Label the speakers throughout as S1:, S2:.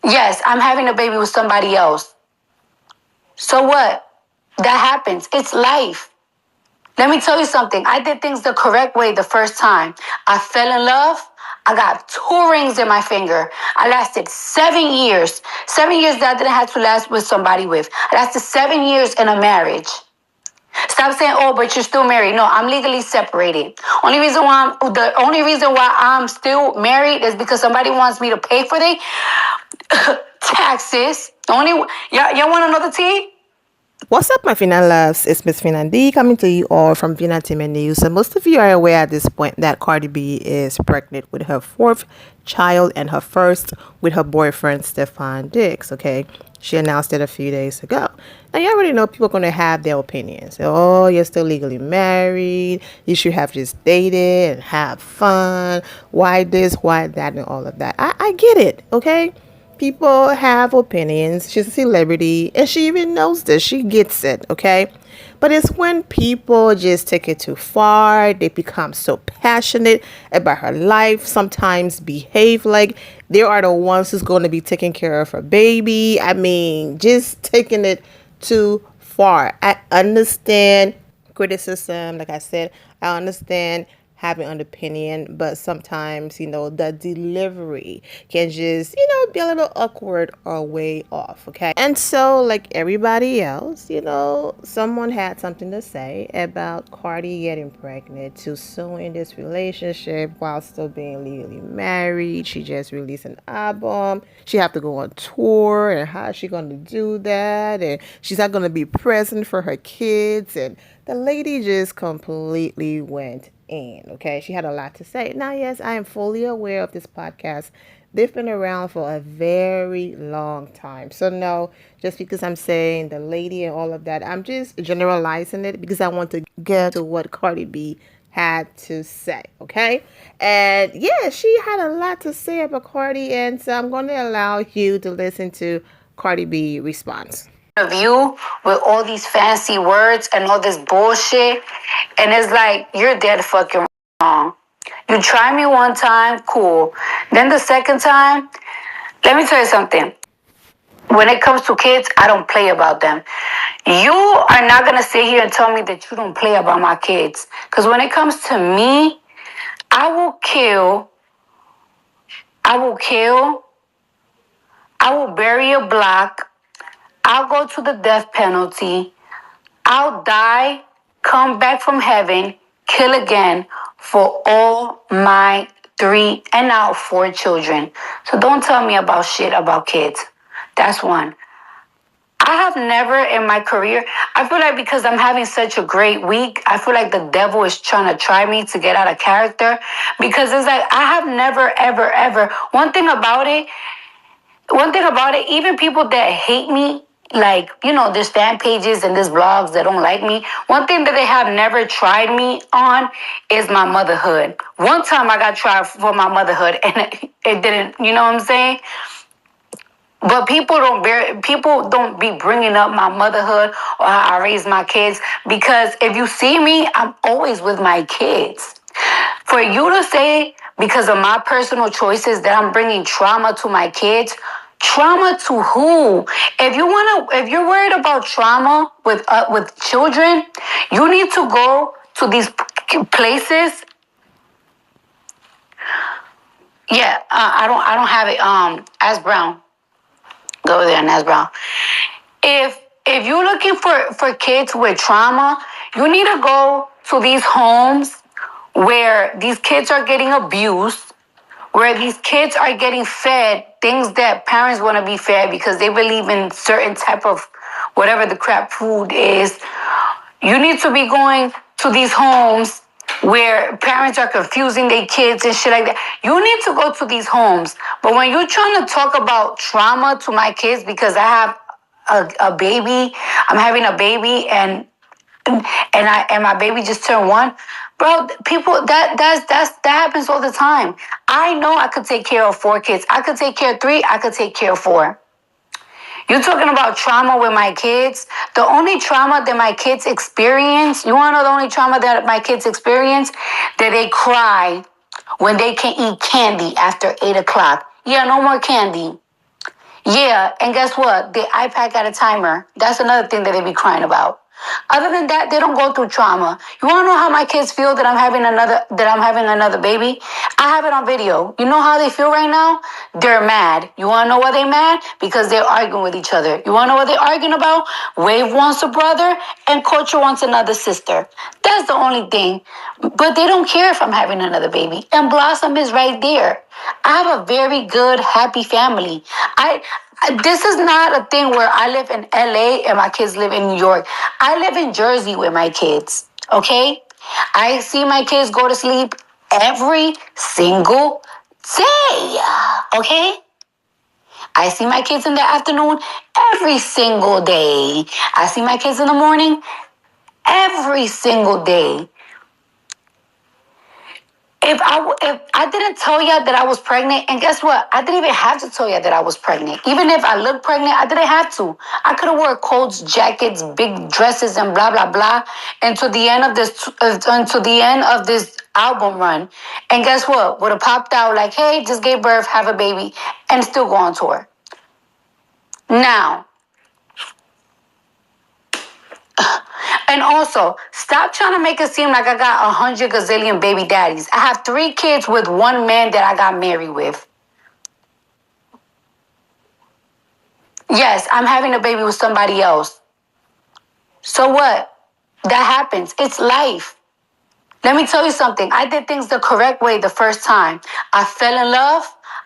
S1: Yes, I'm having a baby with somebody else. So what? That happens. It's life. Let me tell you something. I did things the correct way the first time. I fell in love. I got 2 rings in my finger. I lasted 7 years. 7 years that I didn't have to last with somebody with. I lasted 7 years in a marriage. Stop saying, "Oh, but you're still married." No, I'm legally separated. The only reason why I'm still married is because somebody wants me to pay for the taxes. Y'all want another tea?
S2: What's up, my Fina loves? It's Miss Fina D coming to you all from Fina Team News. So most of you are aware at this point that Cardi B is pregnant with her fourth child and her first with her boyfriend Stefan Diggs. Okay, she announced it a few days ago. Now you already know people are gonna have their opinions. Oh, you're still legally married. You should have just dated and have fun. Why this? Why that? And all of that. I get it. Okay. People have opinions. She's a celebrity and she even knows this. She gets it, okay? But it's when people just take it too far, they become so passionate about her life, sometimes behave like they are the ones who's going to be taking care of her baby. I mean, just taking it too far. I understand criticism. Like I said, I understand having an opinion, but sometimes, the delivery can just, be a little awkward or way off, okay? And so, like everybody else, someone had something to say about Cardi getting pregnant too soon in this relationship while still being legally married. She just released an album. She have to go on tour, and how is she going to do that? And she's not going to be present for her kids, and the lady just completely went in. Okay, she had a lot to say. Now, yes, I am fully aware of this podcast. They've been around for a very long time. So no, just because I'm saying the lady and all of that, I'm just generalizing it because I want to get to what Cardi B had to say. Okay, and yeah, she had a lot to say about Cardi, and so I'm going to allow you to listen to Cardi B response.
S1: Of you with all these fancy words and all this bullshit. And it's like, you're dead fucking wrong. You try me one time, cool. Then the second time, let me tell you something. When it comes to kids, I don't play about them. You are not going to sit here and tell me that you don't play about my kids. Because when it comes to me, I will kill, I will kill, I will bury a block, I'll go to the death penalty, I'll die, come back from heaven, kill again for all my 3 and now 4 children. So don't tell me about shit about kids. That's one. I have never in my career, I feel like because I'm having such a great week, I feel like the devil is trying to try me to get out of character because it's like I have never, ever, ever. One thing about it, even people that hate me, like, there's fan pages and there's blogs that don't like me. One thing that they have never tried me on is my motherhood. One time I got tried for my motherhood and it didn't, you know what I'm saying? But people don't be bringing up my motherhood or how I raised my kids because if you see me, I'm always with my kids. For you to say because of my personal choices that I'm bringing trauma to my kids, trauma to who? If you're worried about trauma with children, you need to go to these places. Yeah, I don't have it. As Brown. Go there, Nas Brown. If you're looking for kids with trauma, you need to go to these homes where these kids are getting abused, where these kids are getting fed things that parents want to be fed because they believe in certain type of whatever the crap food is. You need to be going to these homes where parents are confusing their kids and shit like that. You need to go to these homes. But when you're trying to talk about trauma to my kids because I have a baby, I'm having a baby and my baby just turned 1. Bro, people that happens all the time. I know I could take care of 4 kids. I could take care of 3, I could take care of 4. You're talking about trauma with my kids. The only trauma that my kids experience, you want to know the only trauma that my kids experience? That they cry when they can eat candy after 8 o'clock. Yeah, no more candy. Yeah, and guess what? The iPad got a timer. That's another thing that they be crying about. Other than that, they don't go through trauma. You want to know how my kids feel that I'm having another baby? I have it on video. You know how they feel right now? They're mad. You want to know why they're mad? Because they're arguing with each other. You want to know what they're arguing about? Wave wants a brother and Culture wants another sister. That's the only thing. But they don't care if I'm having another baby. And Blossom is right there. I have a very good, happy family. This is not a thing where I live in LA and my kids live in New York. I live in Jersey with my kids, okay? I see my kids go to sleep every single day, okay? I see my kids in the afternoon every single day. I see my kids in the morning every single day. If I didn't tell you that I was pregnant, and guess what? I didn't even have to tell you that I was pregnant. Even if I looked pregnant, I didn't have to. I could have wore coats, jackets, big dresses, and blah blah blah until the end of this album run. And guess what? Would have popped out like, hey, just gave birth, have a baby, and still go on tour. Now, and also, stop trying to make it seem like I got 100 gazillion baby daddies. I have 3 kids with one man that I got married with. Yes, I'm having a baby with somebody else. So what? That happens. It's life. Let me tell you something. I did things the correct way the first time. I fell in love.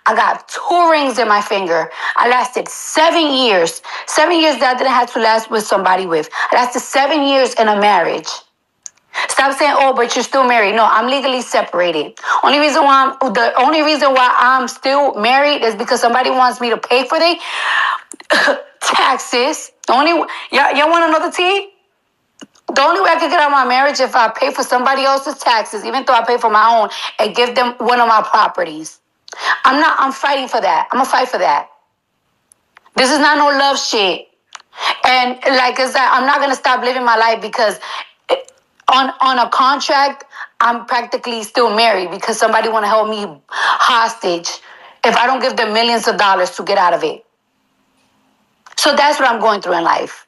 S1: I got 2 rings in my finger. I lasted 7 years. 7 years that I didn't have to last with somebody with. I lasted 7 years in a marriage. Stop saying, "Oh, but you're still married." No, I'm legally separated. The only reason why I'm still married is because somebody wants me to pay for the taxes. Y'all want to know the tea? The only way I can get out of my marriage if I pay for somebody else's taxes, even though I pay for my own, and give them one of my properties. I'm fighting for that. I'm gonna fight for that. This is not no love shit. And like I said, I'm not gonna stop living my life because on a contract, I'm practically still married because somebody want to hold me hostage if I don't give them millions of dollars to get out of it. So that's what I'm going through in life.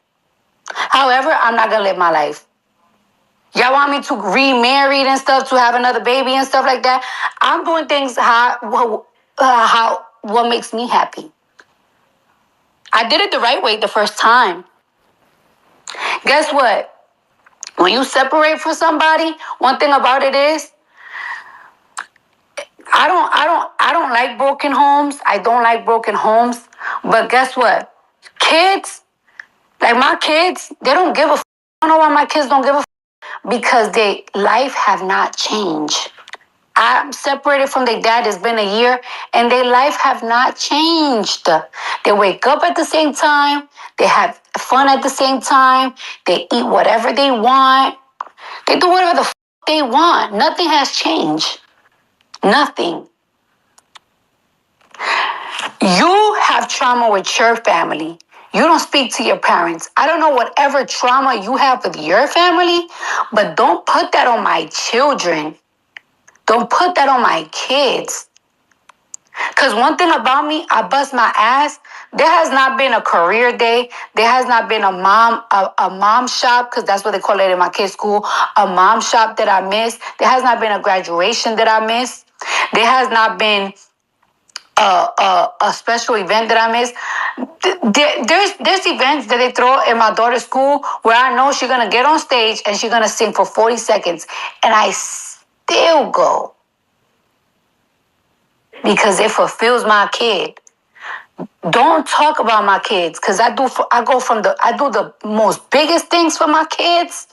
S1: However, I'm not gonna live my life. Y'all want me to remarry and stuff, to have another baby and stuff like that? I'm doing things what makes me happy. I did it the right way the first time. Guess what? When you separate from somebody, one thing about it is I don't like broken homes. I don't like broken homes. But guess what? Kids, like my kids, they don't give a f. I don't know why my kids don't give a f, because their life have not changed. I'm separated from their dad. It's been a year, and their life have not changed. They wake up at the same time. They have fun at the same time. They eat whatever they want. They do whatever the f they want. Nothing has changed. Nothing. You have trauma with your family. You don't speak to your parents. I don't know whatever trauma you have with your family, but don't put that on my children. Don't put that on my kids. Because one thing about me, I bust my ass. There has not been a career day. There has not been a mom shop, because that's what they call it in my kids' school, a mom shop that I missed. There has not been a graduation that I missed. There has not been a special event that I missed. There's events that they throw in my daughter's school where I know she's gonna get on stage and she's gonna sing for 40 seconds, and I still go because it fulfills my kid. Don't talk about my kids, because I do the most biggest things for my kids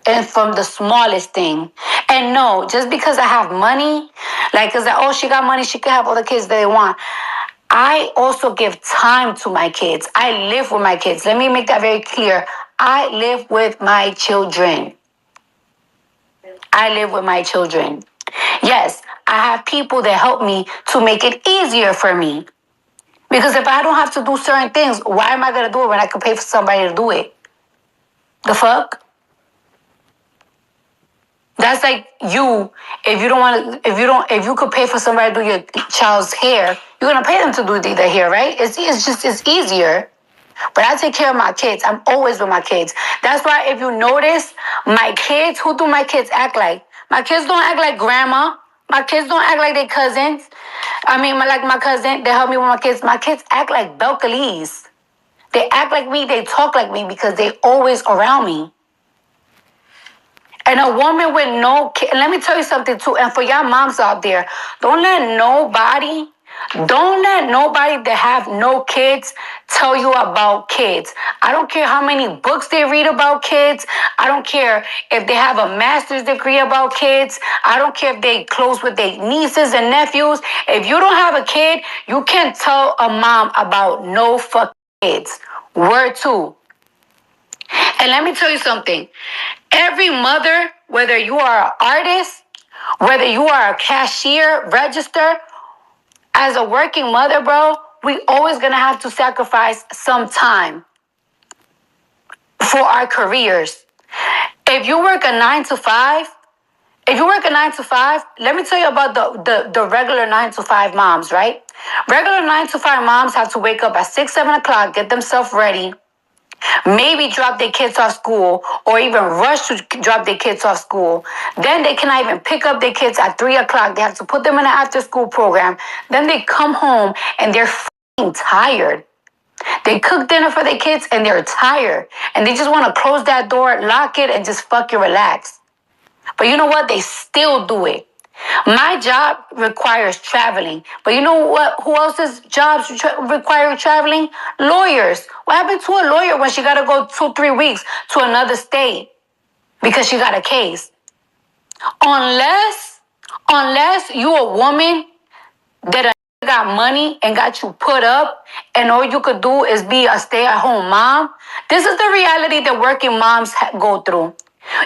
S1: and from the smallest thing. And no, just because I have money, like, because oh, she got money, she can have all the kids that they want. I also give time to my kids. I live with my kids. Let me make that very clear. I live with my children. I live with my children. Yes, I have people that help me to make it easier for me. Because if I don't have to do certain things, why am I going to do it when I can pay for somebody to do it? The fuck? That's like you, if you could pay for somebody to do your child's hair, You're gonna pay them to do their hair, right? It's easier. But I take care of my kids. I'm always with my kids. That's why if you notice, my kids, who do my kids act like? My kids don't act like grandma. My kids don't act like their cousins. Like my cousin, they help me with my kids. My kids act like Belcalis. They act like me, they talk like me because they always around me. And a woman with no kid, let me tell you something too, and for y'all moms out there, don't let nobody that have no kids tell you about kids. I don't care how many books they read about kids. I don't care if they have a master's degree about kids. I don't care if they close with their nieces and nephews. If you don't have a kid, you can't tell a mom about no fucking kids. Word two. And let me tell you something. Every mother, whether you are an artist, whether you are a cashier, register, as a working mother, bro, we always gonna have to sacrifice some time for our careers. If you work a 9 to 5, let me tell you about the regular 9 to 5 moms, right? Regular 9 to 5 moms have to wake up at 6, 7 o'clock, get themselves ready, maybe drop their kids off school or even rush to drop their kids off school. Then they cannot even pick up their kids at 3 o'clock. They have to put them in an after school program. Then they come home and they're tired. They cook dinner for their kids and they're tired. And they just want to close that door, lock it, and just fucking relax. But you know what? They still do it. My job requires traveling. But you know what? Who else's jobs require traveling? Lawyers. What happened to a lawyer when she got to go 2-3 weeks to another state because she got a case? Unless you a woman that got money and got you put up and all you could do is be a stay-at-home mom. This is the reality that working moms go through.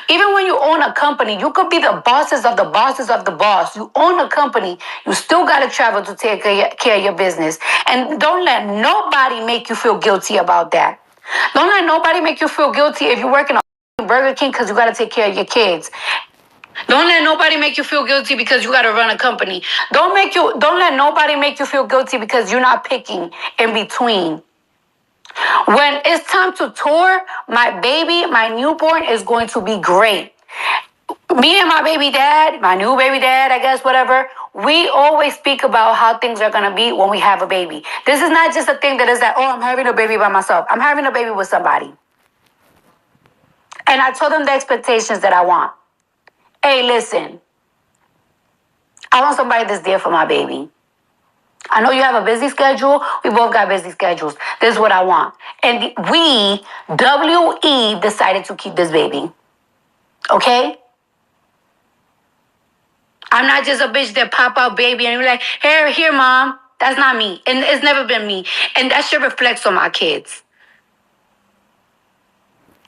S1: Even when you own a company, you could be the bosses of the bosses of the boss. You own a company, you still got to travel to take care of your business. And don't let nobody make you feel guilty about that. Don't let nobody make you feel guilty if you work in a Burger King because you got to take care of your kids. Don't let nobody make you feel guilty because you got to run a company. Don't let nobody make you feel guilty because you're not picking in between. When it's time to tour, my newborn is going to be great. Me and my new baby dad, I guess, whatever, we always speak about how things are going to be when we have a baby. This is not just a thing that is like, oh, I'm having a baby by myself. I'm having a baby with somebody. And I told them the expectations that I want. Hey, listen, I want somebody that's there for my baby. I know you have a busy schedule. We both got busy schedules. This is what I want. And we, WE, decided to keep this baby. Okay? I'm not just a bitch that pop out baby and you're like, here, mom. That's not me. And it's never been me. And that shit reflects on my kids.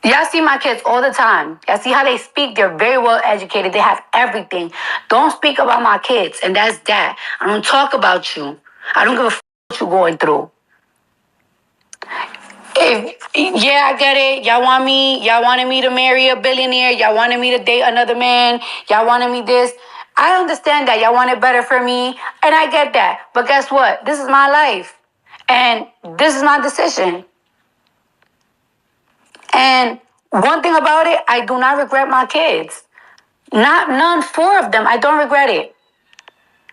S1: Y'all see my kids all the time. Y'all see how they speak. They're very well educated. They have everything. Don't speak about my kids. And that's that. I don't talk about you. I don't give a what you're going through. I get it. Y'all wanted me to marry a billionaire. Y'all wanted me to date another man. Y'all wanted me this. I understand that. Y'all want it better for me. And I get that. But guess what? This is my life. And this is my decision. And one thing about it, I do not regret my kids. None, 4 of them. I don't regret it.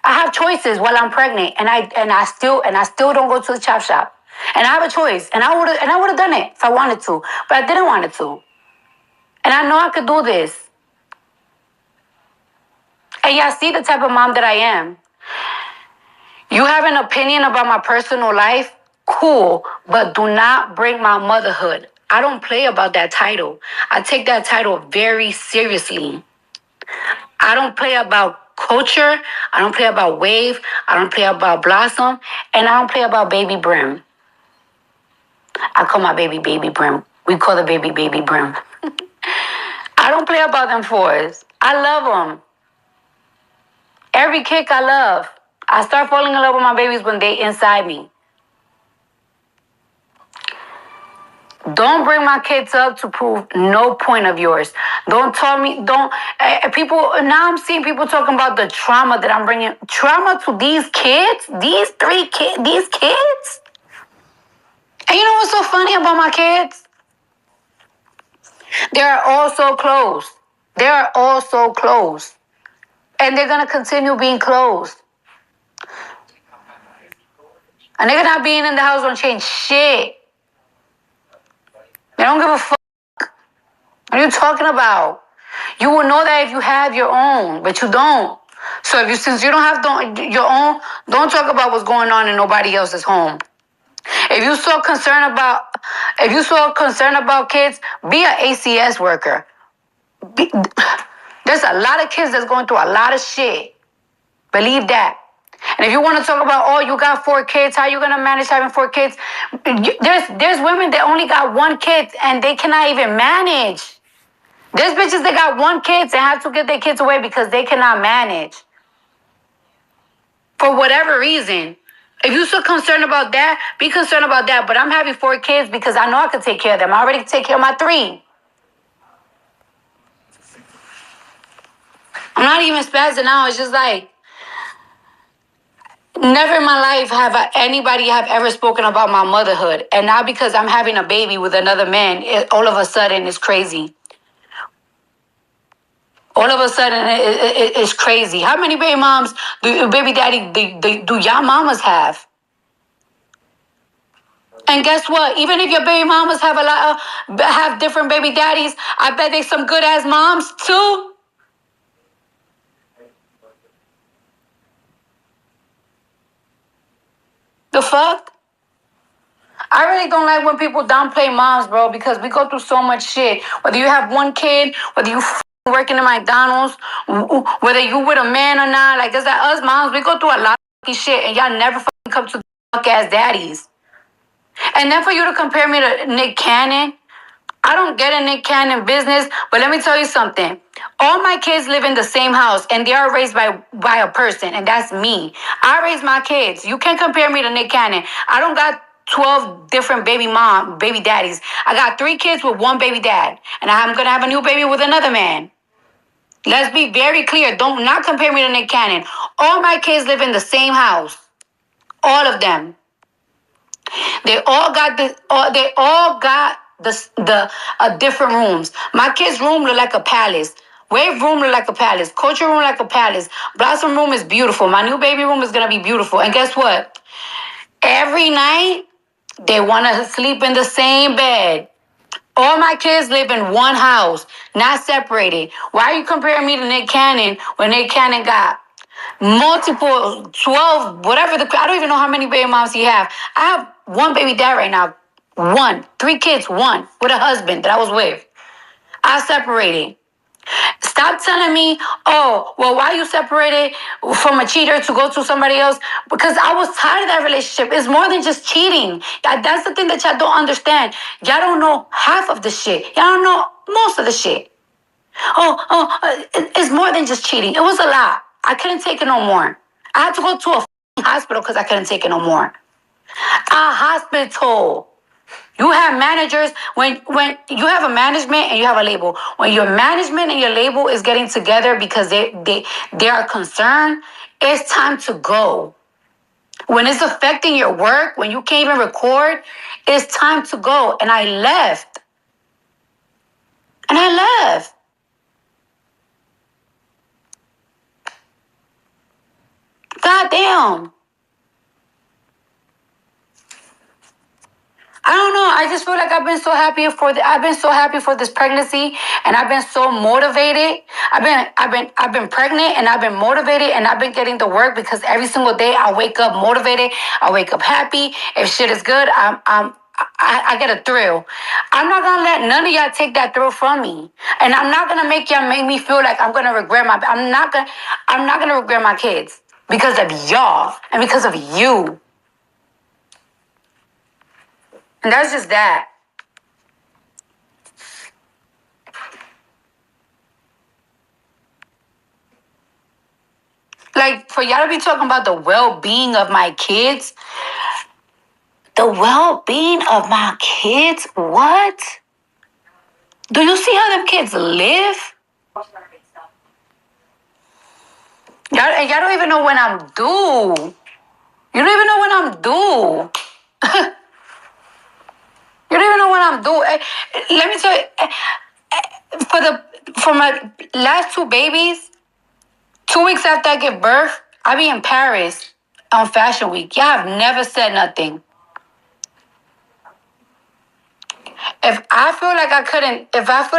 S1: I have choices while I'm pregnant, and I still don't go to the chop shop. And I have a choice, and I would have done it if I wanted to, but I didn't want it to. And I know I could do this. And y'all see the type of mom that I am. You have an opinion about my personal life? Cool, but do not bring my motherhood. I don't play about that title. I take that title very seriously. I don't play about culture. I don't play about Wave. I don't play about Blossom. And I don't play about Baby Brim. I call my baby Brim. We call the baby Brim. I don't play about them 4s. I love them. Every kick I love. I start falling in love with my babies when they inside me. Don't bring my kids up to prove no point of yours. Don't tell me, don't, people, now I'm seeing people talking about the trauma that I'm bringing. Trauma to these kids? These three kids? These kids? And you know what's so funny about my kids? They're all so close. They're all so close. And they're going to continue being close. A nigga not being in the house don't change shit. They don't give a fuck. What are you talking about? You will know that if you have your own, but you don't. So since you don't have your own, don't talk about what's going on in nobody else's home. If you so concerned about kids, be an ACS worker. There's a lot of kids that's going through a lot of shit. Believe that. And if you want to talk about, oh, you got 4 kids, how you gonna manage having 4 kids? There's women that only got 1 kid and they cannot even manage. There's bitches that got 1 kid and have to get their kids away because they cannot manage. For whatever reason. If you're so concerned about that, be concerned about that. But I'm having 4 kids because I know I can take care of them. I already take care of my 3. I'm not even spazzing out. It's just like, never in my life have anybody have ever spoken about my motherhood. And now because I'm having a baby with another man, all of a sudden it's crazy. All of a sudden it's crazy. How many baby moms baby daddy do y'all mamas have? And guess what? Even if your baby mamas have different baby daddies, I bet they some good ass moms too. The fuck? I really don't like when people downplay moms, bro, because we go through so much shit. Whether you have 1 kid, whether you working in McDonald's, whether you with a man or not, like it's like us moms, we go through a lot of shit, and y'all never come to the fuck ass daddies. And then for you to compare me to Nick Cannon, I don't get in Nick Cannon business, but let me tell you something. All my kids live in the same house, and they are raised by a person, and that's me. I raise my kids. You can't compare me to Nick Cannon. I don't got 12 different baby daddies. I got 3 kids with 1 baby dad, and I'm gonna have a new baby with another man. Let's be very clear. Don't not compare me to Nick Cannon. All my kids live in the same house. All of them. They all got different rooms. My kids' room look like a palace. Wave room look like a palace. Culture room like a palace. Blossom room is beautiful. My new baby room is gonna be beautiful. And guess what? Every night they wanna sleep in the same bed. All my kids live in one house, not separated. Why are you comparing me to Nick Cannon when Nick Cannon got multiple, 12, whatever I don't even know how many baby moms he have. I have 1 baby dad right now. 1. 3 kids, 1. With a husband that I was with. I separated. Stop telling me, oh, well, why you separated from a cheater to go to somebody else? Because I was tired of that relationship. It's more than just cheating. That's the thing that y'all don't understand. Y'all don't know half of the shit. Y'all don't know most of the shit. It's more than just cheating. It was a lot. I couldn't take it no more. I had to go to a hospital because I couldn't take it no more. A hospital. You have managers when you have a management and you have a label. When your management and your label is getting together because they are concerned, it's time to go. When it's affecting your work, when you can't even record, it's time to go. And I left. God damn. I don't know. I just feel like I've been so happy for this pregnancy, and I've been so motivated. I've been pregnant, and I've been motivated, and I've been getting to work because every single day I wake up motivated. I wake up happy. If shit is good, I get a thrill. I'm not gonna let none of y'all take that thrill from me, and I'm not gonna make y'all make me feel like I'm gonna regret I'm not gonna regret my kids because of y'all and because of you. And that's just that. Like, for y'all to be talking about the well-being of my kids, the well-being of my kids. What? Do you see how them kids live? Y'all don't even know when I'm due. You don't even know when I'm due. You don't even know when I'm due. Let me tell you, for my last two babies, 2 weeks after I give birth, I be in Paris on Fashion Week. Y'all have never said nothing. If I feel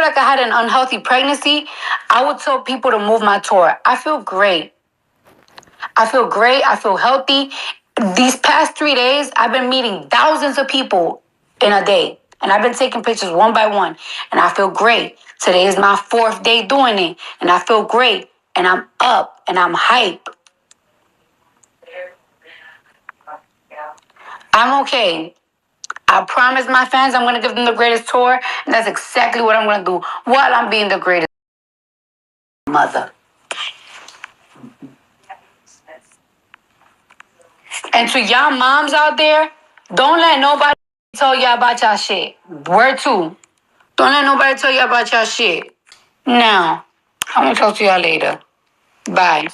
S1: like I had an unhealthy pregnancy, I would tell people to move my tour. I feel great. I feel healthy. These past 3 days, I've been meeting thousands of people in a day. And I've been taking pictures one by one. And I feel great. Today is my 4th day doing it. And I feel great. And I'm up. And I'm hype. I'm okay. I promise my fans I'm going to give them the greatest tour. And that's exactly what I'm going to do while I'm being the greatest mother. And to y'all moms out there, don't let nobody tell y'all about y'all shit. Word two. Don't let nobody tell you about your shit. Now, I'm gonna talk to y'all later. Bye.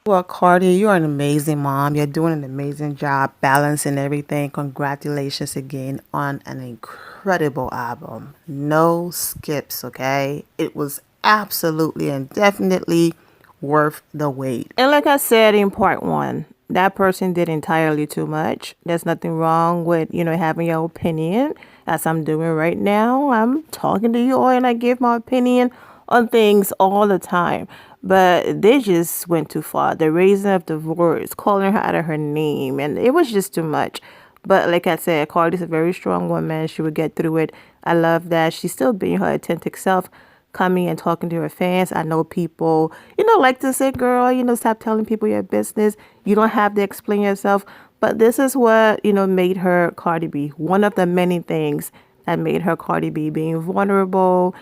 S2: Well, Cardi, you're an amazing mom. You're doing an amazing job balancing everything. Congratulations again on an incredible album. No skips, okay? It was absolutely and definitely worth the wait. And like I said in part one, that person did entirely too much. There's nothing wrong with, having your opinion, as I'm doing right now. I'm talking to you all and I give my opinion on things all the time. But they just went too far. The raising of the words, calling her out of her name, and it was just too much. But like I said, Cardi's a very strong woman. She would get through it. I love that she's still being her authentic self, coming and talking to her fans. I know people, like to say, girl, stop telling people your business. You don't have to explain yourself. But this is what, made her Cardi B. One of the many things that made her Cardi B, being vulnerable,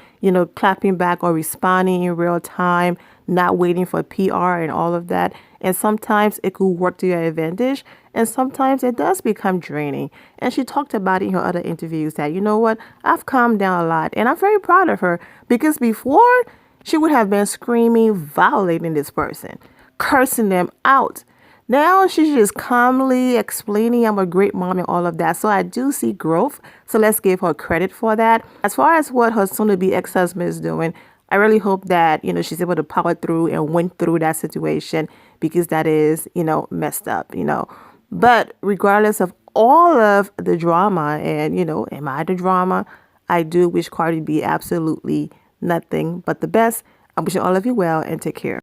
S2: clapping back or responding in real time, not waiting for PR and all of that. And sometimes it could work to your advantage, and sometimes it does become draining. And she talked about it in her other interviews that, you know what, I've calmed down a lot, and I'm very proud of her, because before she would have been screaming, violating this person, cursing them out. Now she's just calmly explaining I'm a great mom and all of that. So I do see growth. So let's give her credit for that. As far as what her soon-to-be ex-husband is doing, I really hope that, she's able to power through and win through that situation, because that is, messed up. But regardless of all of the drama and, am I the drama? I do wish Cardi B absolutely nothing but the best. I'm wishing all of you well and take care.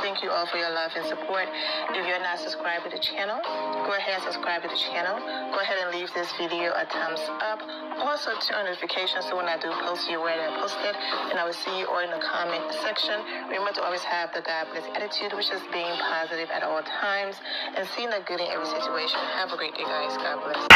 S3: Thank you all for your love and support. If you're not subscribed to the channel, go ahead and subscribe to the channel. Go ahead and leave this video a thumbs up. Also turn on notifications so when I do post, you're aware that I posted. And I will see you all in the comment section. Remember to always have the God bless attitude, which is being positive at all times and seeing the good in every situation. Have a great day, guys. God bless.